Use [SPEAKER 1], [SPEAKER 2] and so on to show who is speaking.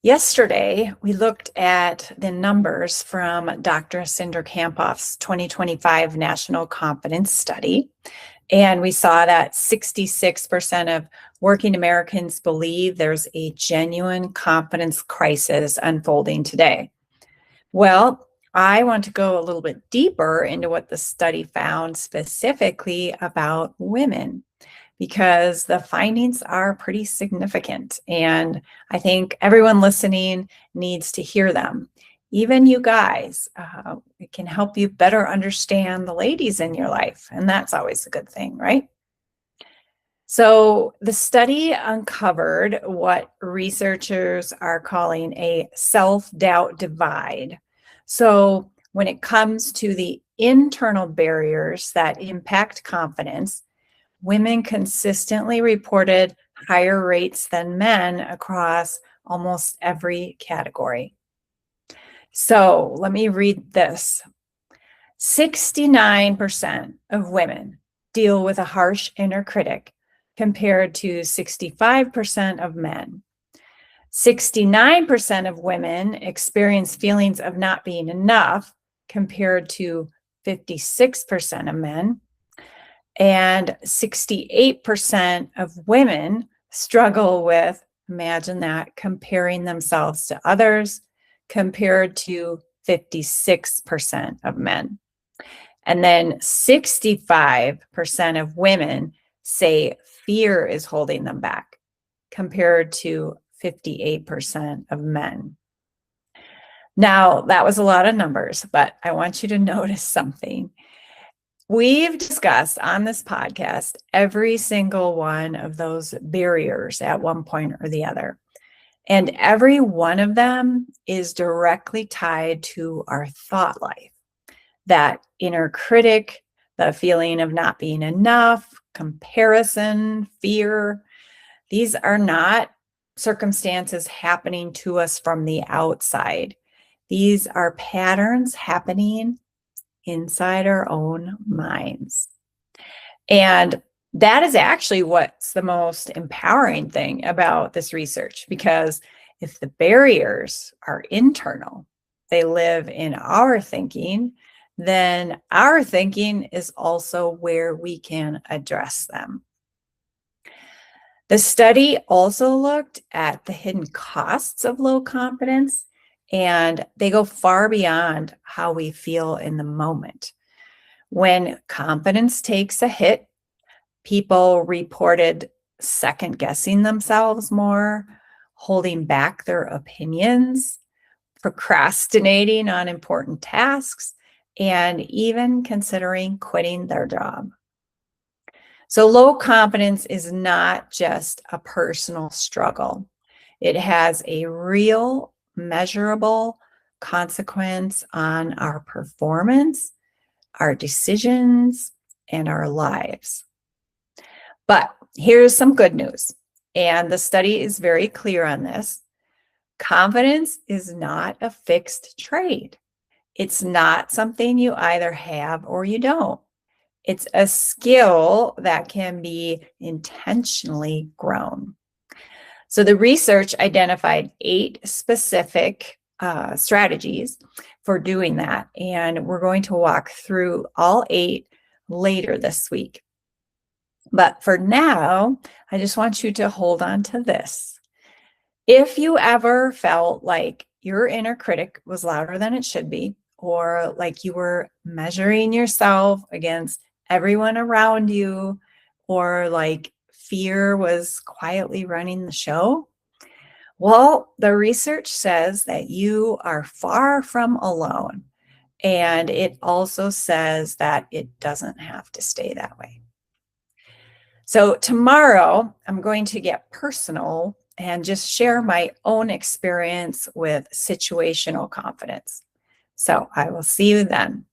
[SPEAKER 1] Yesterday, we looked at the numbers from Dr. Cindra Kamphoff's 2025 National Confidence Study, and we saw that 66% of working Americans believe there's a genuine confidence crisis unfolding today. Well, I want to go a little bit deeper into what the study found specifically about women, because the findings are pretty significant. And I think everyone listening needs to hear them. Even you guys, it can help you better understand the ladies in your life. And that's always a good thing, right? So the study uncovered what researchers are calling a self-doubt divide. So when it comes to the internal barriers that impact confidence, women consistently reported higher rates than men across almost every category. So let me read this. 69% of women deal with a harsh inner critic compared to 65% of men. 69% of women experience feelings of not being enough compared to 56% of men. And 68% of women struggle with, imagine that, comparing themselves to others compared to 56% of men. And then 65% of women say fear is holding them back compared to 58% of men. Now, that was a lot of numbers, but I want you to notice something. We've discussed on this podcast every single one of those barriers at one point or the other. And every one of them is directly tied to our thought life. That inner critic, the feeling of not being enough, comparison, fear. These are not circumstances happening to us from the outside. These are patterns happening inside our own minds. And that is actually what's the most empowering thing about this research, because if the barriers are internal, they live in our thinking, then our thinking is also where we can address them. The study also looked at the hidden costs of low confidence, and they go far beyond how we feel in the moment. When confidence takes a hit, people reported second guessing themselves more, holding back their opinions, procrastinating on important tasks, and even considering quitting their job. So low confidence is not just a personal struggle. It has a real, measurable consequence on our performance, our decisions, and our lives. But here's some good news, and the study is very clear on this. Confidence is not a fixed trait. It's not something you either have or you don't. It's a skill that can be intentionally grown. So the research identified 8 specific strategies for doing that, and we're going to walk through all 8 later this week. But for now, I just want you to hold on to this. If you ever felt like your inner critic was louder than it should be, or like you were measuring yourself against everyone around you, or like fear was quietly running the show, well, the research says that you are far from alone. And it also says that it doesn't have to stay that way. So tomorrow, I'm going to get personal and just share my own experience with situational confidence. So I will see you then.